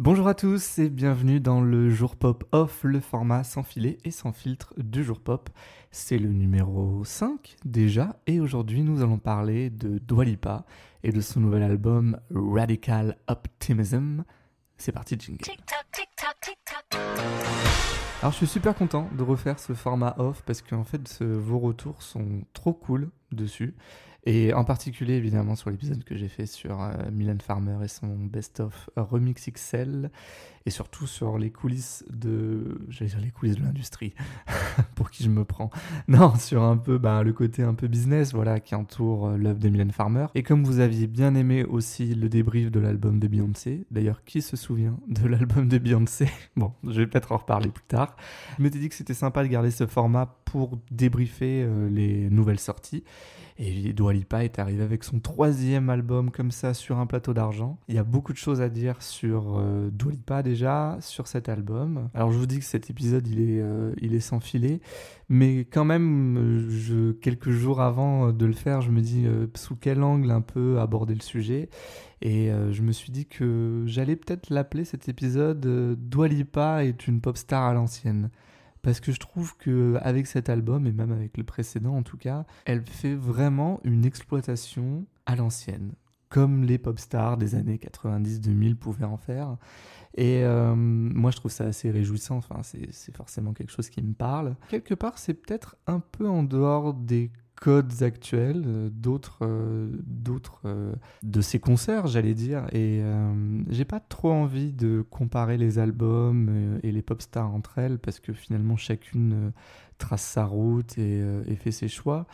Bonjour à tous et bienvenue dans le Jour Pop Off, le format sans filet et sans filtre du Jour Pop. C'est le numéro 5 déjà et aujourd'hui nous allons parler de Dua Lipa et de son nouvel album Radical Optimism. C'est parti, jingle. Alors je suis super content de refaire ce format off parce qu'en fait vos retours sont trop cool dessus. Et en particulier évidemment sur l'épisode que j'ai fait sur Mylène Farmer et son best-of Remix XL. Et surtout sur les coulisses j'allais dire les coulisses de l'industrie, pour qui je me prends. Non, sur un peu le côté un peu business, voilà, qui entoure l'œuvre de Mylène Farmer. Et comme vous aviez bien aimé aussi le débrief de l'album de Beyoncé, d'ailleurs, qui se souvient de l'album de Beyoncé? Bon, je vais peut-être en reparler plus tard. Je m'étais dit que c'était sympa de garder ce format pour débriefer les nouvelles sorties. Et Dua Lipa est arrivé avec son 3e album comme ça sur un plateau d'argent. Il y a beaucoup de choses à dire sur Dua Lipa déjà, sur cet album. Alors je vous dis que cet épisode il est sans filet, mais quand même quelques jours avant de le faire, je me dis sous quel angle un peu aborder le sujet. Et je me suis dit que j'allais peut-être l'appeler cet épisode Dua Lipa est une pop star à l'ancienne. Parce que je trouve qu'avec cet album, et même avec le précédent en tout cas, elle fait vraiment une exploitation à l'ancienne, comme les pop stars des années 90-2000 pouvaient en faire. Et moi je trouve ça assez réjouissant, enfin, c'est forcément quelque chose qui me parle. Quelque part c'est peut-être un peu en dehors des codes actuels, d'autres de ces concerts, j'allais dire, et j'ai pas trop envie de comparer les albums et les pop stars entre elles, parce que finalement chacune trace sa route et fait ses choix.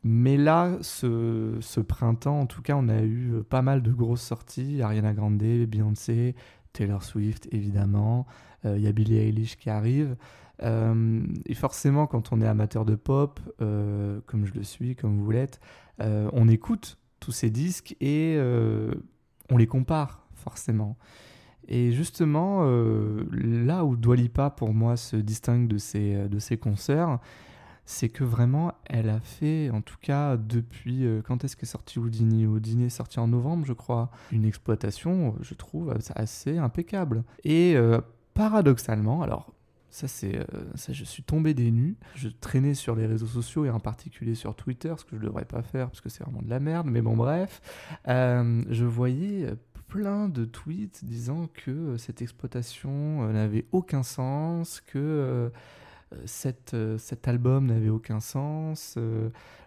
Mais là, ce printemps, en tout cas, on a eu pas mal de grosses sorties. Ariana Grande, Beyoncé, Taylor Swift, évidemment. Il y a Billie Eilish qui arrive. Et forcément, quand on est amateur de pop, comme je le suis, comme vous l'êtes, on écoute tous ces disques et on les compare, forcément. Et justement, là où Dua Lipa, pour moi, se distingue de ses concerts, c'est que vraiment, elle a fait, en tout cas depuis, quand est-ce qu'est sorti Houdini? Houdini est sorti en novembre, je crois, une exploitation, je trouve, assez impeccable. Et paradoxalement, alors ça, je suis tombé des nues, je traînais sur les réseaux sociaux et en particulier sur Twitter, ce que je ne devrais pas faire parce que c'est vraiment de la merde, mais bon bref, je voyais plein de tweets disant que cette exploitation n'avait aucun sens, que cet album n'avait aucun sens,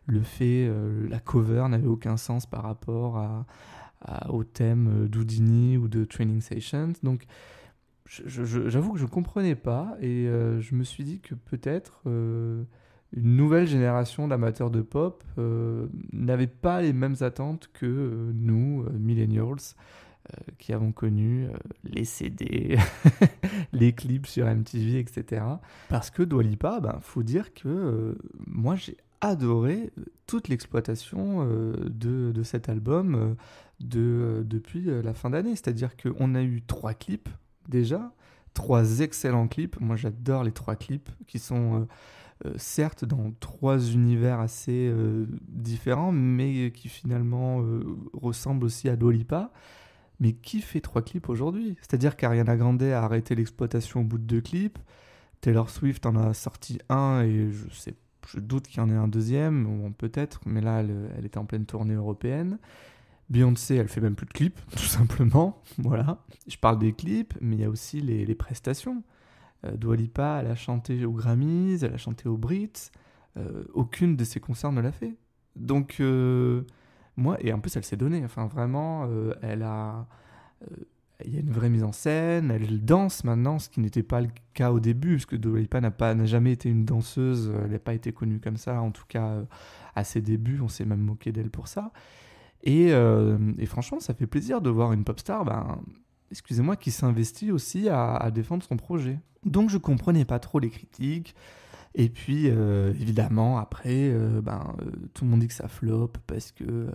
la cover n'avait aucun sens par rapport au thème d'Houdini ou de Training Sessions. Donc j'avoue que je ne comprenais pas et je me suis dit que peut-être une nouvelle génération d'amateurs de pop n'avait pas les mêmes attentes que nous, millennials, qui avons connu les CD, les clips sur MTV, etc. Parce que Dua Lipa, faut dire que moi j'ai adoré toute l'exploitation de cet album depuis la fin d'année. C'est-à-dire qu'on a eu 3 clips déjà, 3 excellents clips. Moi j'adore les 3 clips qui sont certes dans 3 univers assez différents, mais qui finalement ressemblent aussi à Dua Lipa. Mais qui fait 3 clips aujourd'hui? C'est-à-dire qu'Ariana Grande a arrêté l'exploitation au bout de 2 clips. Taylor Swift en a sorti un et je doute qu'il y en ait un deuxième, ou peut-être, mais là elle était en pleine tournée européenne. Beyoncé, elle fait même plus de clips, tout simplement. Voilà. Je parle des clips, mais il y a aussi les prestations. Dua Lipa, elle a chanté aux Grammys, elle a chanté aux Brits. Aucune de ses concerts ne l'a fait. Donc moi, et en plus elle s'est donnée, enfin vraiment, il y a une vraie mise en scène, elle danse maintenant, ce qui n'était pas le cas au début, parce que Dua Lipa n'a jamais été une danseuse, elle n'a pas été connue comme ça, en tout cas à ses débuts, on s'est même moqué d'elle pour ça. Et franchement, ça fait plaisir de voir une pop star, excusez-moi, qui s'investit aussi à défendre son projet. Donc je comprenais pas trop les critiques. Et puis, évidemment, après, tout le monde dit que ça flop parce que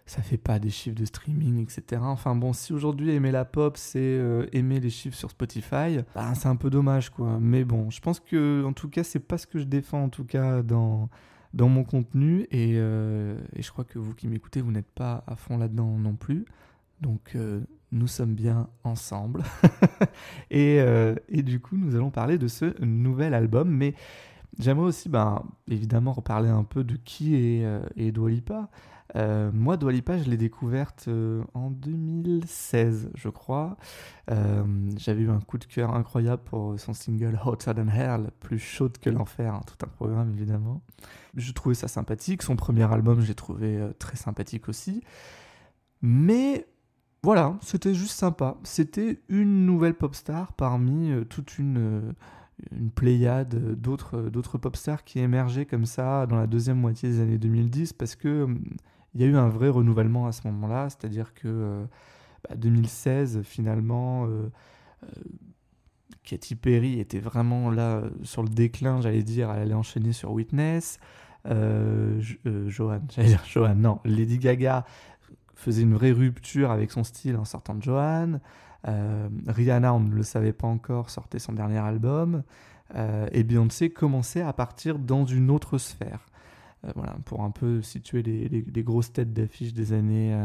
ça fait pas des chiffres de streaming, etc. Enfin bon, si aujourd'hui aimer la pop, c'est aimer les chiffres sur Spotify, c'est un peu dommage, quoi. Mais bon, je pense que, en tout cas, c'est pas ce que je défends, en tout cas, dans mon contenu. Et je crois que vous qui m'écoutez, vous n'êtes pas à fond là-dedans non plus. Donc nous sommes bien ensemble. et du coup, nous allons parler de ce nouvel album. Mais j'aimerais aussi, évidemment, reparler un peu de qui est Dua Lipa. Moi, Dua Lipa, je l'ai découverte en 2016, je crois. J'avais eu un coup de cœur incroyable pour son single Hotter Than Hell, plus chaude que l'enfer, hein, tout un programme évidemment. Je trouvais ça sympathique. Son premier album, je l'ai trouvé très sympathique aussi. Mais voilà, c'était juste sympa. C'était une nouvelle pop star parmi toute une pléiade d'autres pop stars qui émergeaient comme ça dans la deuxième moitié des années 2010 parce que il y a eu un vrai renouvellement à ce moment-là, c'est-à-dire que 2016 finalement Katy Perry était vraiment là sur le déclin, j'allais dire, elle allait enchaîner sur Witness. Lady Gaga faisait une vraie rupture avec son style en sortant de Joanne. Rihanna, on ne le savait pas encore, sortait son dernier album. Et Beyoncé commençait à partir dans une autre sphère. Voilà, pour un peu situer les grosses têtes d'affiche des années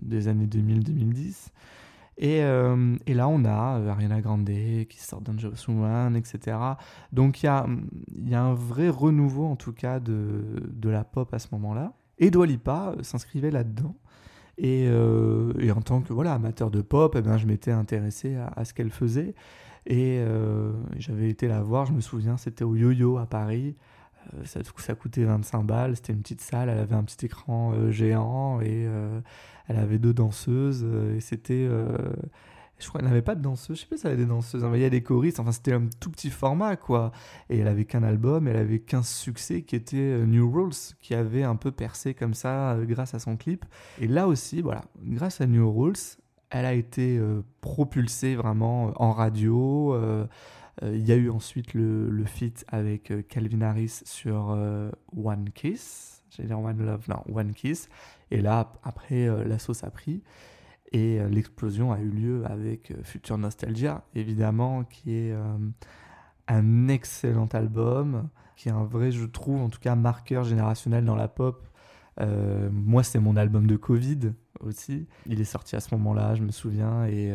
2000-2010. Et là, on a Ariana Grande qui sort Dangerous Woman, etc. Donc, il y a un vrai renouveau, en tout cas, de la pop à ce moment-là. Et Dua Lipa s'inscrivait là-dedans. Et en tant que amateur de pop, je m'étais intéressé à ce qu'elle faisait. Et j'avais été la voir, je me souviens, c'était au Yo-Yo à Paris. Ça coûtait 25 balles, c'était une petite salle, elle avait un petit écran géant et elle avait 2 danseuses. Et c'était... je crois qu'elle n'avait pas de danseuse, je sais pas si elle avait des danseuses, il y a des choristes, enfin c'était un tout petit format quoi. Et elle avait qu'un album, elle avait 15 succès qui étaient New Rules, qui avait un peu percé comme ça grâce à son clip. Et là aussi, voilà, grâce à New Rules, elle a été propulsée vraiment en radio. Il y a eu ensuite le feat avec Calvin Harris sur One Kiss, j'allais dire One Love, non, One Kiss. Et là, après, la sauce a pris. Et l'explosion a eu lieu avec Future Nostalgia, évidemment, qui est un excellent album, qui est un vrai, je trouve, en tout cas, marqueur générationnel dans la pop. Moi, c'est mon album de Covid aussi. Il est sorti à ce moment-là, je me souviens, et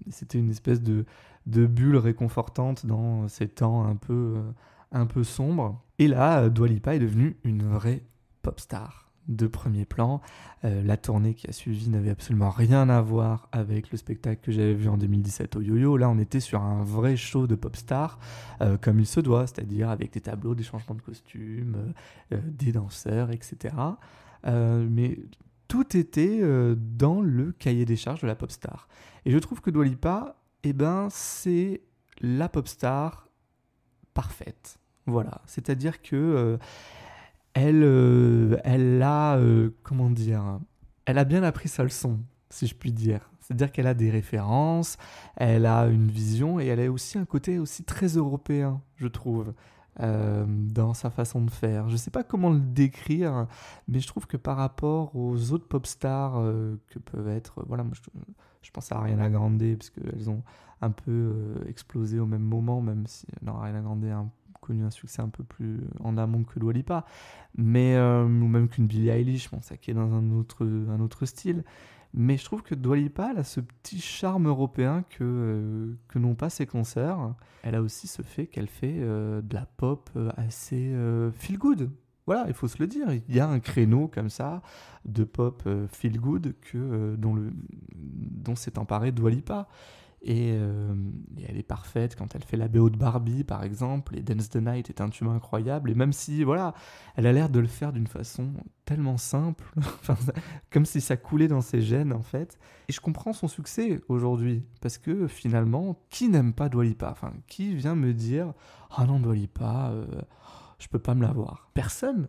c'était une espèce de bulle réconfortante dans ces temps un peu sombres. Et là, Dua Lipa est devenue une vraie pop star de premier plan. La tournée qui a suivi n'avait absolument rien à voir avec le spectacle que j'avais vu en 2017 au Yo-Yo. Là, on était sur un vrai show de pop star, comme il se doit, c'est-à-dire avec des tableaux, des changements de costumes, des danseurs, etc. Mais tout était dans le cahier des charges de la pop star. Et je trouve que Dua Lipa, c'est la pop star parfaite. Voilà, c'est-à-dire que elle a, comment dire, elle a bien appris sa leçon, si je puis dire. C'est-à-dire qu'elle a des références, elle a une vision et elle a aussi un côté aussi très européen, je trouve, dans sa façon de faire. Je ne sais pas comment le décrire, mais je trouve que par rapport aux autres pop stars que peuvent être, moi je pense à Ariana Grande parce qu'elles ont un peu explosé au même moment, même si Ariana Grande a connu un succès un peu plus en amont que Dua Lipa, mais ou même qu'une Billie Eilish, ça qui est dans un autre style. Mais je trouve que Dua Lipa, elle a ce petit charme européen que n'ont pas ses concerts. Elle a aussi ce fait qu'elle fait de la pop assez feel good. Voilà, il faut se le dire. Il y a un créneau comme ça de pop feel good dont s'est emparée Dua Lipa. Et elle est parfaite quand elle fait la BO de Barbie, par exemple. Et Dance the Night est un tube incroyable. Et même si, elle a l'air de le faire d'une façon tellement simple, comme si ça coulait dans ses gènes, en fait. Et je comprends son succès aujourd'hui. Parce que, finalement, qui n'aime pas Dua Lipa ? Qui vient me dire « Ah non, Dua Lipa, je peux pas me la voir ». Personne,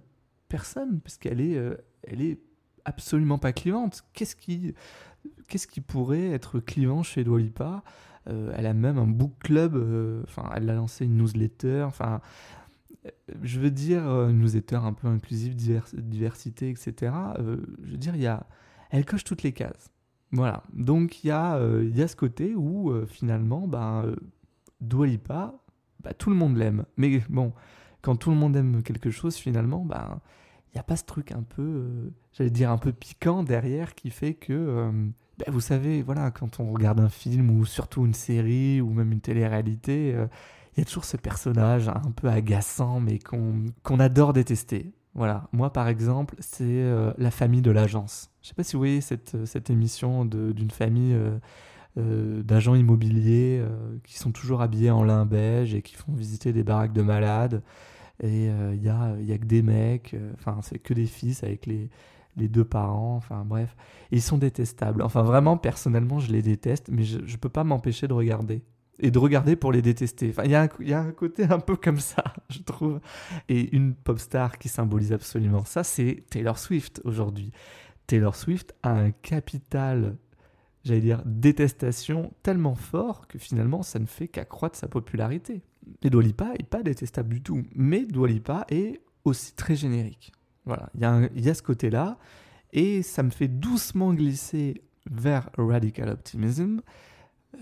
parce qu'elle est absolument pas clivante. Qu'est-ce qui pourrait être clivant chez Dua Lipa ? Elle a même un book club, elle a lancé une newsletter, je veux dire, une newsletter un peu inclusive, diversité, etc. Je veux dire, elle coche toutes les cases. Voilà, donc il y a ce côté où finalement, Dua Lipa, tout le monde l'aime. Mais bon, quand tout le monde aime quelque chose, finalement, il n'y a pas ce truc un peu, j'allais dire un peu piquant derrière qui fait que Ben, vous savez, voilà, quand on regarde un film ou surtout une série ou même une télé-réalité, il y a toujours ce personnage un peu agaçant mais qu'on adore détester. Voilà, moi par exemple, c'est La famille de l'agence. Je sais pas si vous voyez cette émission d'une famille d'agents immobiliers qui sont toujours habillés en lin beige et qui font visiter des baraques de malades. Et y a que des mecs, enfin c'est que des fils avec les deux parents, enfin bref. Et ils sont détestables. Enfin vraiment, personnellement, je les déteste, mais je peux pas m'empêcher de regarder. Et de regarder pour les détester. Enfin, il y a un côté un peu comme ça, je trouve. Et une pop star qui symbolise absolument ça, c'est Taylor Swift aujourd'hui. Taylor Swift a un capital, j'allais dire, détestation tellement fort que finalement, ça ne fait qu'accroître sa popularité. Et Dua Lipa est pas détestable du tout, mais Dua Lipa est aussi très générique. Voilà, il y a ce côté-là, et ça me fait doucement glisser vers Radical Optimism.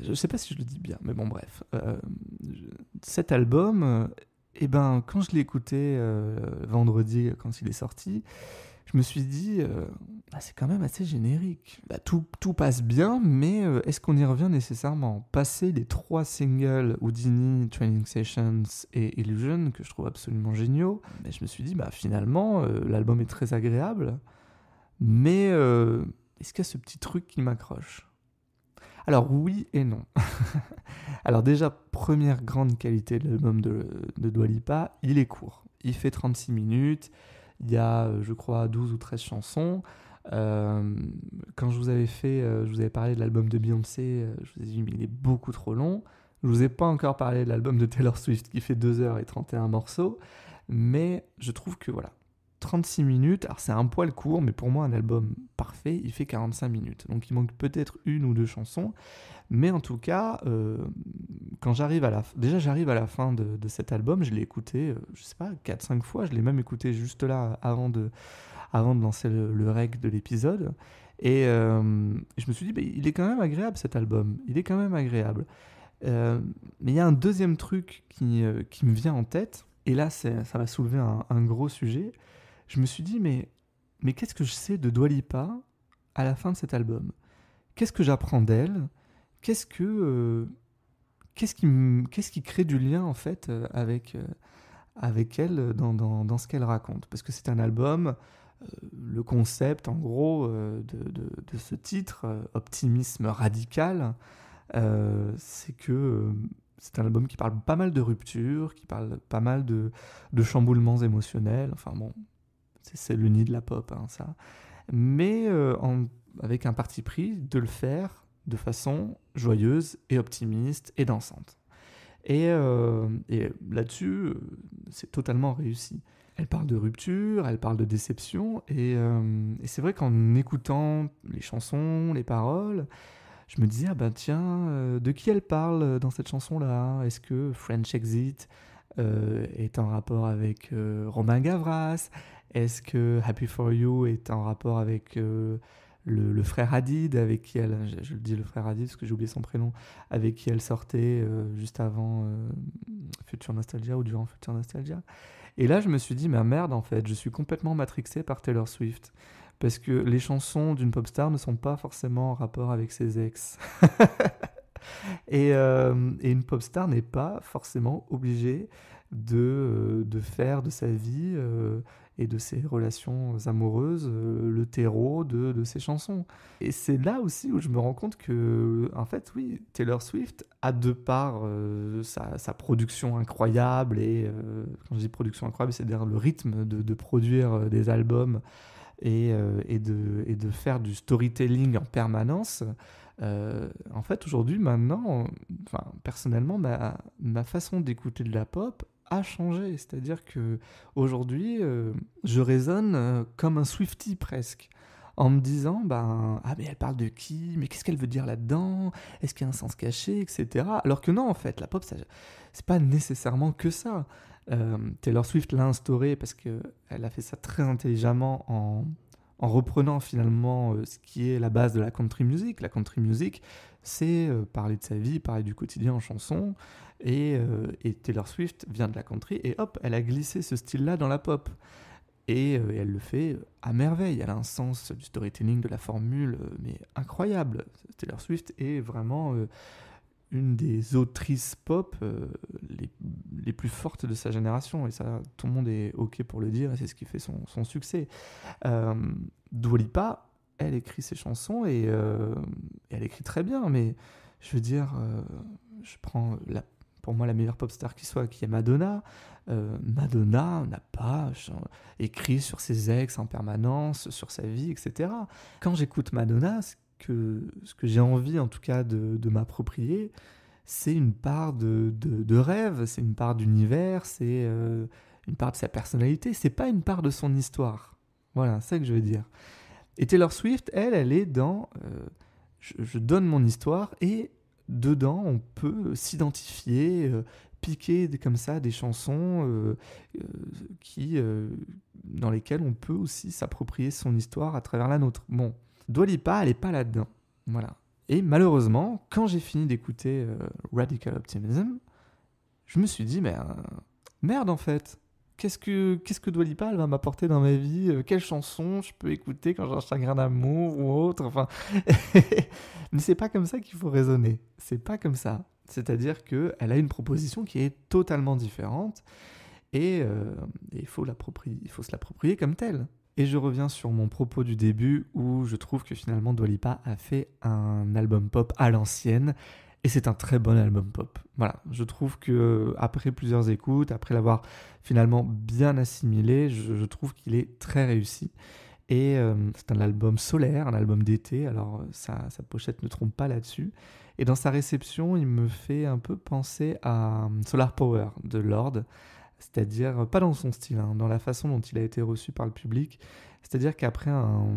Je sais pas si je le dis bien, mais bon, bref. Cet album, eh ben, quand je l'ai écouté vendredi, quand il est sorti, je me suis dit, c'est quand même assez générique. Bah, tout passe bien, mais est-ce qu'on y revient nécessairement? Passer les 3 singles, Houdini, Training Sessions et Illusion, que je trouve absolument géniaux, bah, je me suis dit, finalement, l'album est très agréable, mais est-ce qu'il y a ce petit truc qui m'accroche? Alors oui et non. Alors déjà, première grande qualité de l'album de Dua Lipa, il est court. Il fait 36 minutes, il y a, je crois, 12 ou 13 chansons. Quand je vous avais parlé de l'album de Beyoncé, je vous ai dit, mais il est beaucoup trop long. Je vous ai pas encore parlé de l'album de Taylor Swift qui fait 2h31 morceaux, mais je trouve que voilà, 36 minutes, alors c'est un poil court, mais pour moi un album parfait, il fait 45 minutes. Donc il manque peut-être une ou deux chansons, mais en tout cas, quand j'arrive j'arrive à la fin de cet album, je l'ai écouté, je sais pas, 4-5 fois, je l'ai même écouté juste là avant de lancer le rec de l'épisode. Et je me suis dit, il est quand même agréable cet album, il est quand même agréable. Mais il y a un deuxième truc qui me vient en tête, et là ça va soulever un gros sujet. Je me suis dit, mais qu'est-ce que je sais de Dua Lipa à la fin de cet album? Qu'est-ce que j'apprends d'elle? Qu'est-ce que, qu'est-ce qui crée du lien en fait avec elle dans ce qu'elle raconte? Parce que c'est un album, le concept en gros de ce titre, Optimisme radical, c'est que c'est un album qui parle pas mal de rupture, qui parle pas mal de chamboulements émotionnels. Enfin bon, c'est le nid de la pop, hein, ça. Mais avec un parti pris de le faire de façon joyeuse et optimiste et dansante. Et là-dessus, c'est totalement réussi. Elle parle de rupture, elle parle de déception, et c'est vrai qu'en écoutant les chansons, les paroles, je me disais, ah ben tiens, de qui elle parle dans cette chanson-là? Est-ce que French Exit est en rapport avec Romain Gavras? Est-ce que Happy For You est en rapport avec le frère Hadid, avec qui elle, je le dis le frère Hadid parce que j'ai oublié son prénom, avec qui elle sortait juste avant Future Nostalgia ou durant Future Nostalgia? Et là, je me suis dit, mais merde, en fait, je suis complètement matrixé par Taylor Swift. Parce que les chansons d'une pop star ne sont pas forcément en rapport avec ses ex. Et une pop star n'est pas forcément obligée de faire de sa vie et de ses relations amoureuses le terreau de ses chansons. Et c'est là aussi où je me rends compte que, en fait, oui, Taylor Swift a de par sa production incroyable, et quand je dis production incroyable, c'est-à-dire le rythme de produire des albums et de faire du storytelling en permanence. En fait, aujourd'hui, maintenant, enfin, personnellement, ma façon d'écouter de la pop a changé. C'est-à-dire que aujourd'hui, je raisonne comme un Swiftie presque, en me disant, ah mais elle parle de qui? Mais qu'est-ce qu'elle veut dire là-dedans? Est-ce qu'il y a un sens caché, etc. Alors que non, en fait, la pop, c'est pas nécessairement que ça. Taylor Swift l'a instauré parce qu'elle a fait ça très intelligemment en reprenant finalement ce qui est la base de la country music. La country music, c'est parler de sa vie, parler du quotidien en chanson, et Taylor Swift vient de la country, et hop, elle a glissé ce style-là dans la pop. Et elle le fait à merveille. Elle a un sens du storytelling, de la formule, mais incroyable. Taylor Swift est vraiment une des autrices pop les plus fortes de sa génération. Et ça, tout le monde est OK pour le dire, et c'est ce qui fait son succès. Dua Lipa, elle écrit ses chansons, et elle écrit très bien, mais je veux dire, je prends pour moi la meilleure pop star qui soit, qui est Madonna. Madonna n'a pas écrit sur ses ex en permanence, sur sa vie, etc. Quand j'écoute Madonna, ce que j'ai envie en tout cas de m'approprier, c'est une part de rêve, c'est une part d'univers, c'est une part de sa personnalité, c'est pas une part de son histoire. Voilà, c'est ça que je veux dire. Et Taylor Swift, elle est dans je donne mon histoire, et dedans on peut s'identifier, piquer comme ça des chansons dans lesquelles on peut aussi s'approprier son histoire à travers la nôtre. Bon, Dua Lipa, elle n'est pas là-dedans. Voilà. Et malheureusement, quand j'ai fini d'écouter Radical Optimism, je me suis dit, mais merde en fait. Qu'est-ce que Dua Lipa, elle va m'apporter dans ma vie? Quelle chanson je peux écouter quand j'ai un chagrin d'amour ou autre? Enfin, mais c'est pas comme ça qu'il faut raisonner. C'est pas comme ça. C'est-à-dire qu'elle a une proposition qui est totalement différente, et il faut se l'approprier comme telle. Et je reviens sur mon propos du début, où je trouve que finalement Dua Lipa a fait un album pop à l'ancienne, et c'est un très bon album pop. Voilà, je trouve que après plusieurs écoutes, après l'avoir finalement bien assimilé, je trouve qu'il est très réussi. Et c'est un album solaire, un album d'été, alors sa pochette ne trompe pas là-dessus. Et dans sa réception, il me fait un peu penser à Solar Power de Lorde, c'est-à-dire, pas dans son style, hein, dans la façon dont il a été reçu par le public. C'est-à-dire qu'après un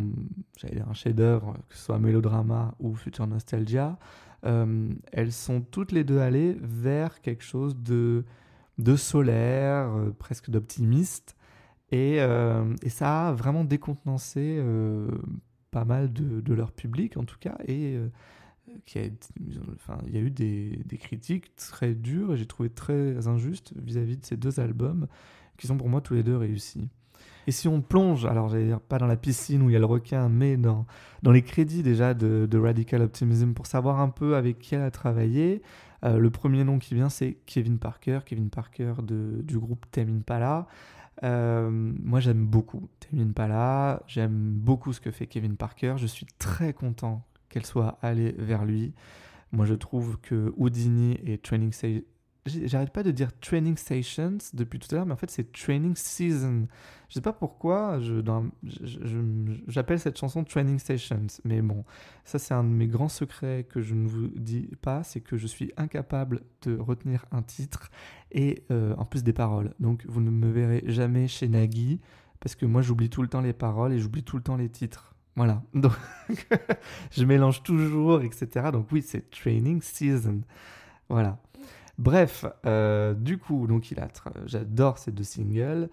chef-d'œuvre, que ce soit Mélodrama ou Future Nostalgia, elles sont toutes les deux allées vers quelque chose de solaire, presque d'optimiste, et ça a vraiment décontenancé pas mal de leur public, en tout cas, et il y a eu des critiques très dures, et j'ai trouvé très injustes vis-à-vis de ces deux albums, qui sont pour moi tous les deux réussis. Et si on plonge, alors j'allais dire pas dans la piscine où il y a le requin, mais dans les crédits déjà de Radical Optimism, pour savoir un peu avec qui elle a travaillé, le premier nom qui vient, c'est Kevin Parker du groupe Tame Impala. Moi j'aime beaucoup Tame Impala, j'aime beaucoup ce que fait Kevin Parker, je suis très content qu'elle soit allée vers lui. Moi je trouve que Houdini et Training Station, j'arrête pas de dire Training Stations depuis tout à l'heure, mais en fait c'est Training Season. Je sais pas pourquoi j'appelle cette chanson Training Stations, mais bon, ça c'est un de mes grands secrets que je ne vous dis pas, c'est que je suis incapable de retenir un titre, et en plus des paroles. Donc vous ne me verrez jamais chez Nagui, parce que moi j'oublie tout le temps les paroles et j'oublie tout le temps les titres. Voilà, donc je mélange toujours, etc. Donc oui, c'est Training Season. Voilà. Bref, du coup, donc j'adore ces deux singles.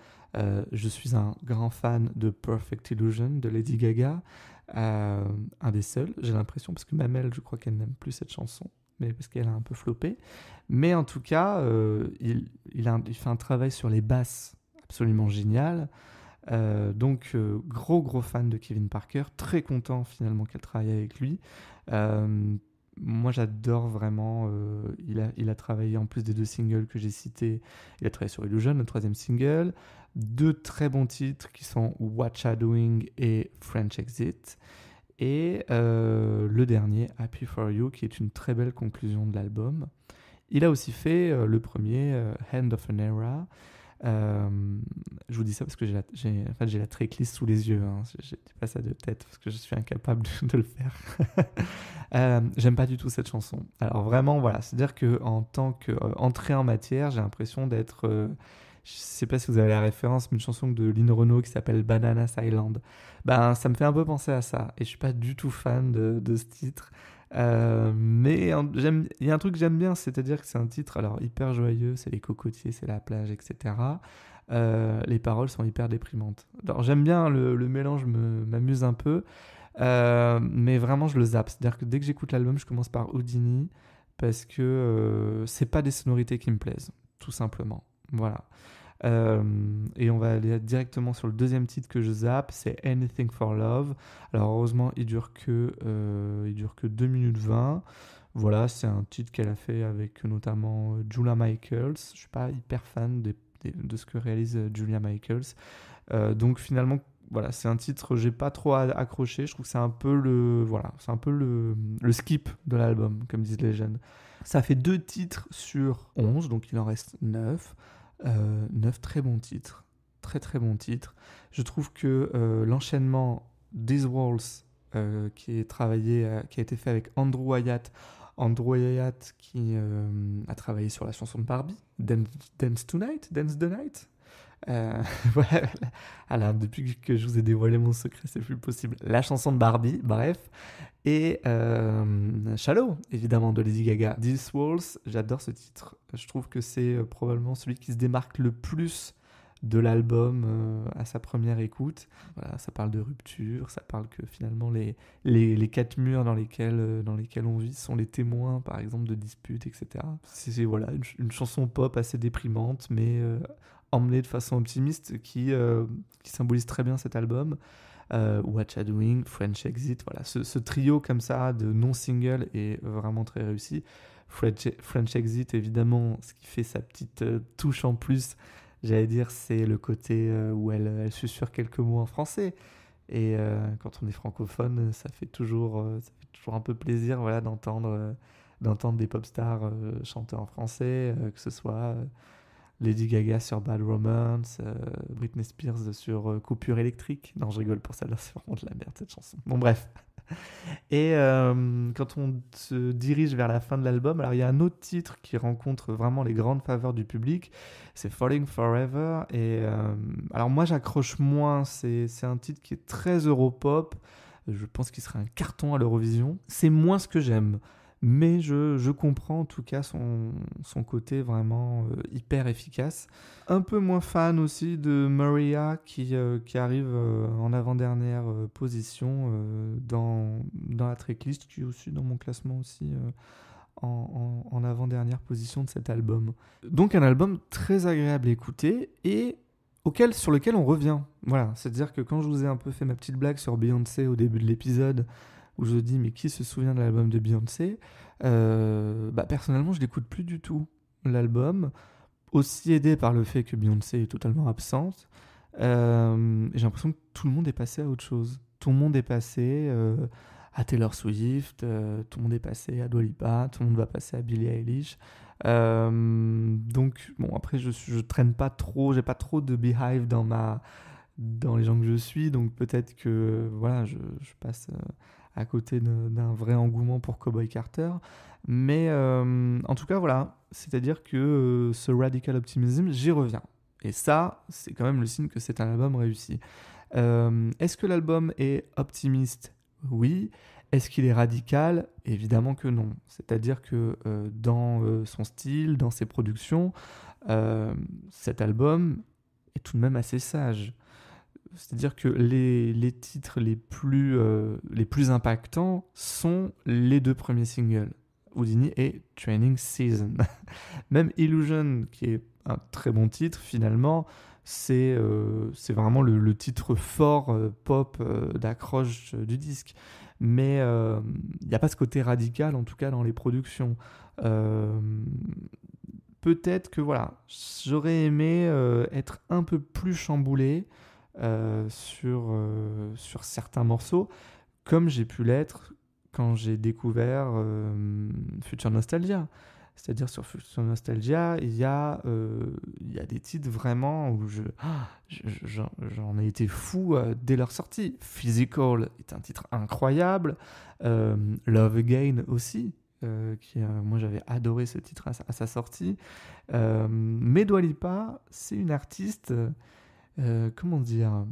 Je suis un grand fan de Perfect Illusion de Lady Gaga, un des seuls, j'ai l'impression, parce que Mamel, je crois qu'elle n'aime plus cette chanson, mais parce qu'elle a un peu floppé. Mais en tout cas, il fait un travail sur les basses absolument génial. Donc gros fan de Kevin Parker, très content finalement qu'elle travaille avec lui. Moi j'adore vraiment, il a travaillé en plus des deux singles que j'ai cités, il a travaillé sur Illusion, le troisième single, deux très bons titres qui sont Whatchadowing et French Exit, et le dernier Happy For You, qui est une très belle conclusion de l'album. Il a aussi fait le premier Hand of an Era. Je vous dis ça parce que j'ai la tracklist sous les yeux, hein. Je dis pas ça de tête parce que je suis incapable de le faire. J'aime pas du tout cette chanson. Alors vraiment, voilà, c'est-à-dire que en tant qu'entrée en matière, j'ai l'impression d'être, je sais pas si vous avez la référence, mais une chanson de Lynn Renaud qui s'appelle Bananas Island. Ben, ça me fait un peu penser à ça, et je suis pas du tout fan de ce titre. Mais il y a un truc que j'aime bien, c'est-à-dire que c'est un titre alors hyper joyeux, c'est les cocotiers, c'est la plage, etc. Les paroles sont hyper déprimantes. Alors j'aime bien le mélange, m'amuse un peu, mais vraiment je le zappe. C'est-à-dire que dès que j'écoute l'album, je commence par Houdini, parce que c'est pas des sonorités qui me plaisent, tout simplement. Voilà. Et on va aller directement sur le deuxième titre que je zappe, c'est Anything for Love. Alors heureusement, il dure que 2 minutes 20. Voilà, c'est un titre qu'elle a fait avec notamment Julia Michaels. Je suis pas hyper fan de ce que réalise Julia Michaels. Donc finalement, voilà, c'est un titre que j'ai pas trop accroché. Je trouve que c'est un peu le skip de l'album, comme disent les jeunes. Ça fait 2 titres sur 11, donc il en reste 9. 9 très bons titres. Très très bons titres. Je trouve que l'enchaînement These Walls, qui a été fait avec Andrew Wyatt. Andrew Wyatt qui a travaillé sur la chanson de Barbie, Dance Tonight, Dance the Night. Ouais, alors, depuis que je vous ai dévoilé mon secret, c'est plus possible. La chanson de Barbie, bref. Et Shallow, évidemment, de Lady Gaga. These Walls, j'adore ce titre. Je trouve que c'est probablement celui qui se démarque le plus de l'album à sa première écoute. Voilà, ça parle de rupture, ça parle que finalement les 4 murs dans lesquels on vit sont les témoins, par exemple, de disputes, etc. C'est voilà, une chanson pop assez déprimante, mais emmenée de façon optimiste qui symbolise très bien cet album. What You Doing, French Exit, voilà, ce trio comme ça de non-single est vraiment très réussi. French Exit, évidemment, ce qui fait sa petite touche en plus, j'allais dire, c'est le côté où elle susurre quelques mots en français. Et quand on est francophone, ça fait toujours un peu plaisir, voilà, d'entendre des pop stars chanter en français, que ce soit Lady Gaga sur Bad Romance, Britney Spears sur Coupure électrique. Non, je rigole pour celle-là, c'est vraiment de la merde cette chanson. Bon, bref. Et quand on se dirige vers la fin de l'album, alors il y a un autre titre qui rencontre vraiment les grandes faveurs du public, c'est Falling Forever. Et alors moi j'accroche moins, c'est un titre qui est très europop, je pense qu'il serait un carton à l'Eurovision. C'est moins ce que j'aime, mais je comprends en tout cas son côté vraiment hyper efficace. Un peu moins fan aussi de Maria qui arrive en avant-dernière position dans la tracklist, qui est aussi dans mon classement aussi en avant-dernière position de cet album. Donc un album très agréable à écouter et sur lequel on revient. Voilà, c'est-à-dire que quand je vous ai un peu fait ma petite blague sur Beyoncé au début de l'épisode, où je dis mais qui se souvient de l'album de Beyoncé, personnellement je l'écoute plus du tout, l'album, aussi aidé par le fait que Beyoncé est totalement absente. J'ai l'impression que tout le monde est passé à autre chose. Tout le monde est passé à Taylor Swift, tout le monde est passé à Dua Lipa, tout le monde va passer à Billie Eilish. Donc bon, après je traîne pas trop, j'ai pas trop de Beehive dans les gens que je suis, donc peut-être que voilà, je passe à côté d'un vrai engouement pour Cowboy Carter. Mais en tout cas, voilà, c'est-à-dire que ce Radical Optimism, j'y reviens. Et ça, c'est quand même le signe que c'est un album réussi. Est-ce que l'album est optimiste ? Oui. Est-ce qu'il est radical ? Évidemment que non. C'est-à-dire que dans son style, dans ses productions, cet album est tout de même assez sage. C'est-à-dire que les titres les plus impactants sont les 2 premiers singles, Houdini et Training Season. Même Illusion, qui est un très bon titre, finalement, c'est vraiment le titre fort pop d'accroche du disque. Mais il n'y a pas ce côté radical, en tout cas dans les productions. Peut-être que voilà, j'aurais aimé être un peu plus chamboulé sur certains morceaux, comme j'ai pu l'être quand j'ai découvert Future Nostalgia. C'est-à-dire sur Future Nostalgia, il y a des titres vraiment où j'en ai été fou dès leur sortie. Physical est un titre incroyable. Love Again aussi. Moi j'avais adoré ce titre à sa sortie. Mais Dua Lipa, c'est une artiste... comment dire,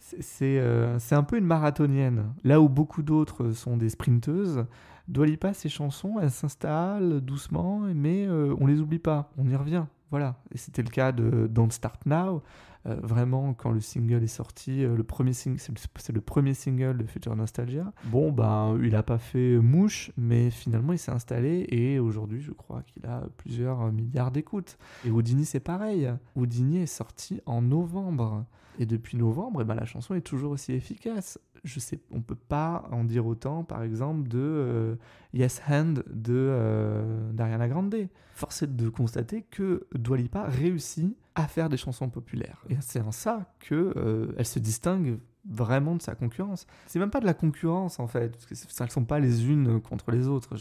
c'est un peu une marathonienne. Là où beaucoup d'autres sont des sprinteuses, Dua Lipa, ses chansons, elles s'installent doucement, mais on les oublie pas, on y revient. Voilà, et c'était le cas de Don't Start Now. Vraiment, quand le single est sorti, c'est le premier single de Future Nostalgia. Bon, ben, il n'a pas fait mouche, mais finalement, il s'est installé et aujourd'hui, je crois qu'il a plusieurs milliards d'écoutes. Et Houdini, c'est pareil. Houdini est sorti en novembre. Et depuis novembre, eh ben, la chanson est toujours aussi efficace. Je sais, on peut pas en dire autant, par exemple, de Yes Hand d'Ariana Grande. Force est de constater que Dua Lipa réussit à faire des chansons populaires. Et c'est en ça que elle se distingue vraiment de sa concurrence. C'est même pas de la concurrence, en fait, parce que ça ne sont pas les unes contre les autres.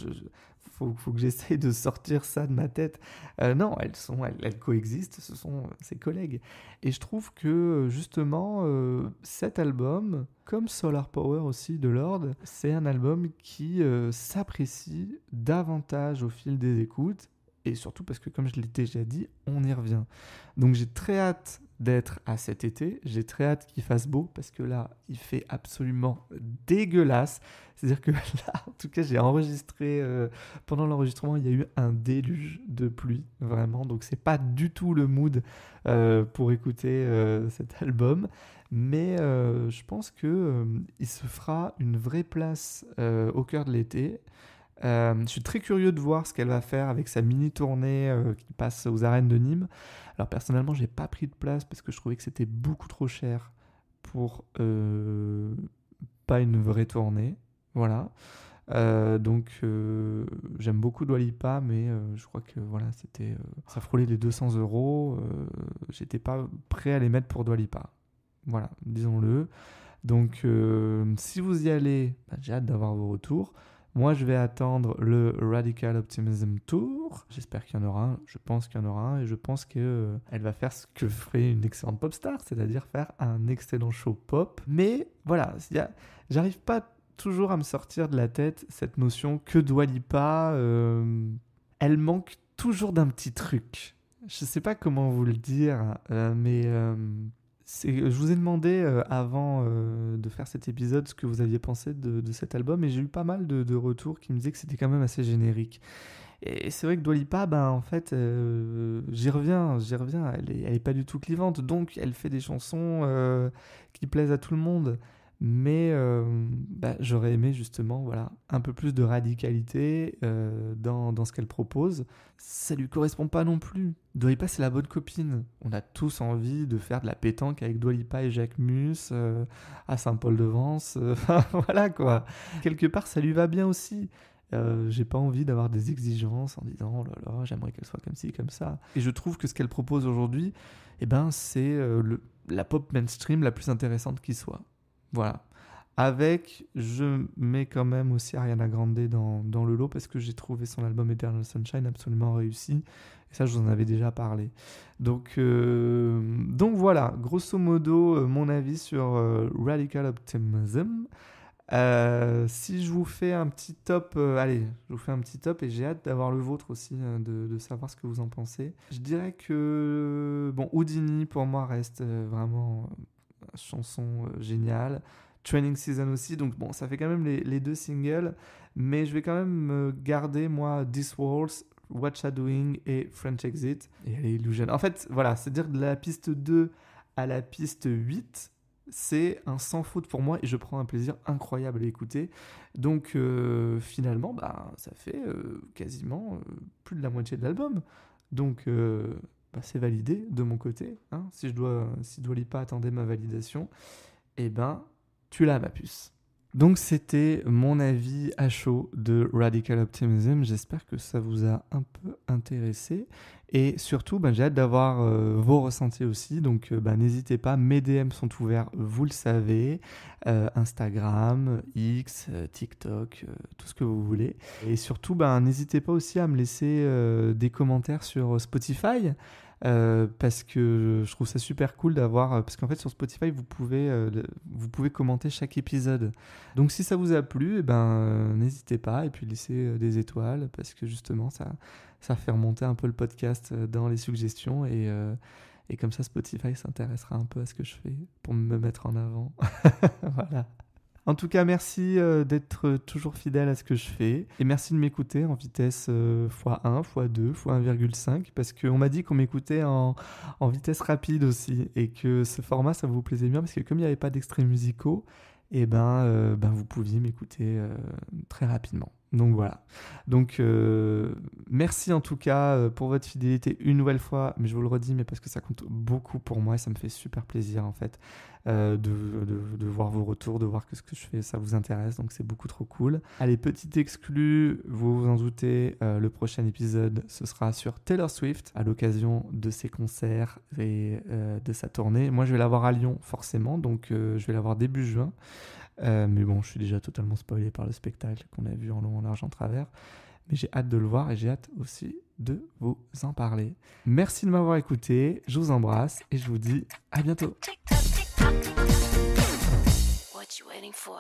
Faut que j'essaye de sortir ça de ma tête. Non, elles coexistent, ce sont ses collègues. Et je trouve que, justement, cet album, comme Solar Power aussi de Lorde, c'est un album qui s'apprécie davantage au fil des écoutes, et surtout parce que, comme je l'ai déjà dit, on y revient. Donc j'ai très hâte d'être à cet été, j'ai très hâte qu'il fasse beau, parce que là, il fait absolument dégueulasse. C'est-à-dire que là, en tout cas, j'ai enregistré, pendant l'enregistrement, il y a eu un déluge de pluie, vraiment, donc c'est pas du tout le mood pour écouter cet album. Mais je pense qu'il se fera une vraie place au cœur de l'été. Je suis très curieux de voir ce qu'elle va faire avec sa mini-tournée qui passe aux arènes de Nîmes. Alors personnellement, j'ai pas pris de place parce que je trouvais que c'était beaucoup trop cher pour pas une vraie tournée. Voilà. Donc j'aime beaucoup Dua Lipa, mais je crois que voilà, ça frôlait les 200 euros. J'étais pas prêt à les mettre pour Dua Lipa. Voilà, disons-le. Donc si vous y allez, j'ai hâte d'avoir vos retours. Moi, je vais attendre le Radical Optimism Tour. J'espère qu'il y en aura un. Je pense qu'il y en aura un. Et je pense qu'elle va faire ce que ferait une excellente pop star, c'est-à-dire faire un excellent show pop. Mais voilà, j'arrive pas toujours à me sortir de la tête cette notion que Dua Lipa, elle manque toujours d'un petit truc. Je sais pas comment vous le dire, mais... je vous ai demandé avant de faire cet épisode ce que vous aviez pensé de cet album, et j'ai eu pas mal de retours qui me disaient que c'était quand même assez générique. Et c'est vrai que Dua Lipa, ben, en fait, j'y reviens, elle est pas du tout clivante, donc elle fait des chansons qui plaisent à tout le monde. Mais j'aurais aimé justement voilà, un peu plus de radicalité dans ce qu'elle propose. Ça lui correspond pas non plus. Dua Lipa, c'est la bonne copine. On a tous envie de faire de la pétanque avec Dua Lipa et Jacques Mus à Saint-Paul-de-Vence. Voilà quoi. Quelque part, ça lui va bien aussi. J'ai pas envie d'avoir des exigences en disant oh là là, j'aimerais qu'elle soit comme ci, comme ça. Et je trouve que ce qu'elle propose aujourd'hui, c'est la pop mainstream la plus intéressante qui soit. Voilà. Je mets quand même aussi Ariana Grande dans le lot parce que j'ai trouvé son album Eternal Sunshine absolument réussi. Et ça, je vous en avais déjà parlé. Donc voilà, grosso modo, mon avis sur Radical Optimism. Si je vous fais un petit top, allez, je vous fais un petit top et j'ai hâte d'avoir le vôtre aussi, de savoir ce que vous en pensez. Je dirais que, Houdini pour moi reste vraiment chanson géniale. Training Season aussi, donc bon, ça fait quand même les deux singles, mais je vais quand même garder, moi, This Waltz, What Ya Doing et French Exit et Illusion. En fait, voilà, c'est-à-dire de la piste 2 à la piste 8, c'est un sans faute pour moi et je prends un plaisir incroyable à écouter. Donc finalement, ça fait quasiment plus de la moitié de l'album. Donc c'est validé de mon côté. Hein. Si Dua Lipa attendait ma validation, tu l'as, ma puce. Donc c'était mon avis à chaud de Radical Optimism. J'espère que ça vous a un peu intéressé. Et surtout, j'ai hâte d'avoir vos ressentis aussi. Donc n'hésitez pas, mes DM sont ouverts, vous le savez. Instagram, X, TikTok, tout ce que vous voulez. Et surtout, n'hésitez pas aussi à me laisser des commentaires sur Spotify. Parce que je trouve ça super cool d'avoir, parce qu'en fait sur Spotify vous pouvez commenter chaque épisode, donc si ça vous a plu, n'hésitez pas et puis laissez des étoiles parce que justement ça fait remonter un peu le podcast dans les suggestions et comme ça Spotify s'intéressera un peu à ce que je fais pour me mettre en avant. Voilà. En tout cas, merci d'être toujours fidèle à ce que je fais. Et merci de m'écouter en vitesse x1, x2, x1,5. Parce qu'on m'a dit qu'on m'écoutait en vitesse rapide aussi. Et que ce format, ça vous plaisait bien. Parce que comme il n'y avait pas d'extraits musicaux, et vous pouviez m'écouter très rapidement. Donc voilà. Donc merci en tout cas pour votre fidélité une nouvelle fois, mais je vous le redis, mais parce que ça compte beaucoup pour moi et ça me fait super plaisir en fait de voir vos retours, de voir que ce que je fais ça vous intéresse, donc c'est beaucoup trop cool. Allez, petit exclu, vous vous en doutez, le prochain épisode ce sera sur Taylor Swift à l'occasion de ses concerts et de sa tournée. Moi je vais la voir à Lyon forcément, donc je vais la voir début juin. Mais bon, je suis déjà totalement spoilé par le spectacle qu'on a vu en long, en large, en travers. Mais j'ai hâte de le voir et j'ai hâte aussi de vous en parler. Merci de m'avoir écouté, je vous embrasse et je vous dis à bientôt. What you waiting for?